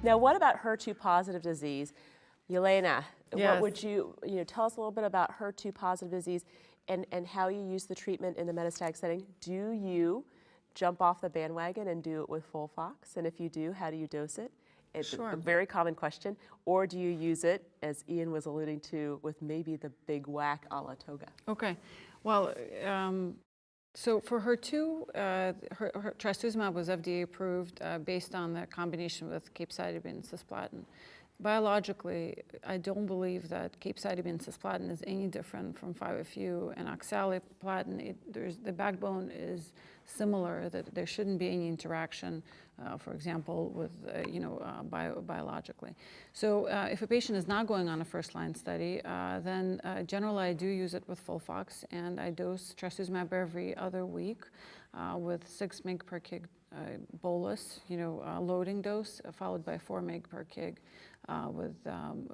Now, what about HER2 positive disease? Yelena, Yes. what would you tell us a little bit about HER2 positive disease and how you use the treatment in the metastatic setting? Do you jump off the bandwagon and do it with FOLFOX? And if you do, how do you dose it? It's Sure. a very common question. Or do you use it, as Ian was alluding to, with maybe the big whack a la toga? Okay. Well, so for HER2, trastuzumab was FDA approved based on the combination with capecitabine and cisplatin. Biologically, I don't believe that capecitabine and cisplatin is any different from 5-FU and oxaliplatin. The backbone is similar, that there shouldn't be any interaction, for example, with, biologically. So if a patient is not going on a first-line study, then generally I do use it with FOLFOX, and I dose trastuzumab every other week with 6 mg per kg bolus, loading dose, followed by 4 mg per kg with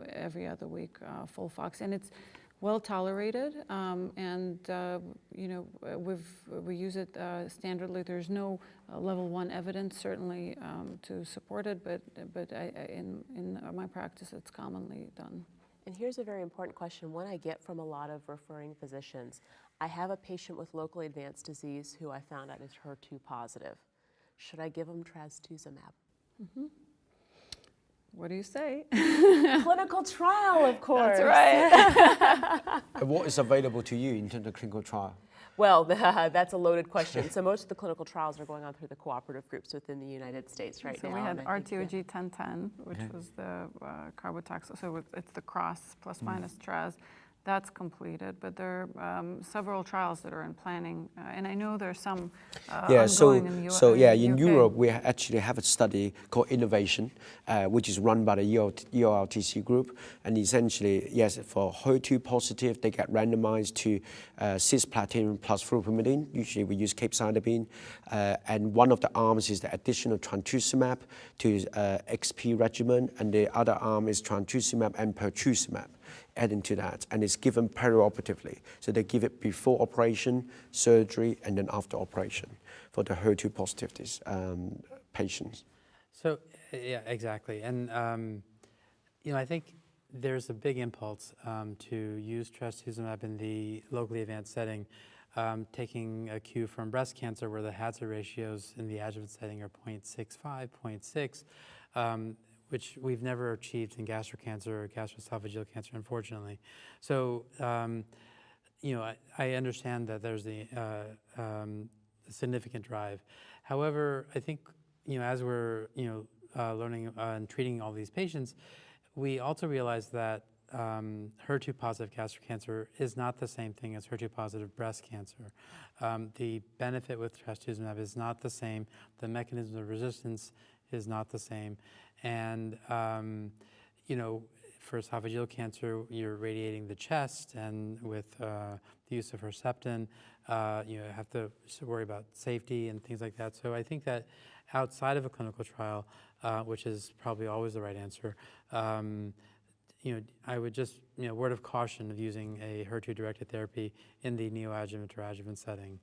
every other week FOLFOX. And it's well tolerated, and we use it standardly. There's no level 1 evidence certainly to support it, but in my practice it's commonly done. And here's a very important question, one I get from a lot of referring physicians. I have a patient with locally advanced disease who I found out is HER2 positive. Should I give them trastuzumab? Mm-hmm. What do you say? Clinical trial, of course. That's right. What is available to you in terms of clinical trial? Well, that's a loaded question. So most of the clinical trials are going on through the cooperative groups within the United States right now. So we had RTOG 1010, which was the carbotaxol. So it's the cross plus minus traz. That's completed, but there are several trials that are in planning, and I know there's some ongoing in the US. In Europe we actually have a study called Innovation, which is run by the EORTC group, and essentially, yes, for HER2 positive, they get randomized to cisplatin plus fluoropamidine. Usually we use capecitabine, and one of the arms is the additional trastuzumab to XP regimen, and the other arm is trastuzumab and pertuzumab adding to that, and it's given perioperatively. So they give it before operation, surgery, and then after operation for the HER2 positive patients. So, yeah, exactly. And, I think there's a big impulse to use trastuzumab in the locally advanced setting, taking a cue from breast cancer where the hazard ratios in the adjuvant setting are 0.65, 0.6, which we've never achieved in gastric cancer or gastroesophageal cancer, unfortunately. So, I understand that there's the significant drive. However, I think, as we're, learning and treating all these patients, we also realize that HER2 positive gastric cancer is not the same thing as HER2 positive breast cancer. The benefit with trastuzumab is not the same. The mechanism of resistance is not the same. And, for esophageal cancer, you're radiating the chest, and with the use of Herceptin, you have to worry about safety and things like that. So I think that outside of a clinical trial, which is probably always the right answer, I would just, word of caution of using a HER2-directed therapy in the neoadjuvant or adjuvant setting.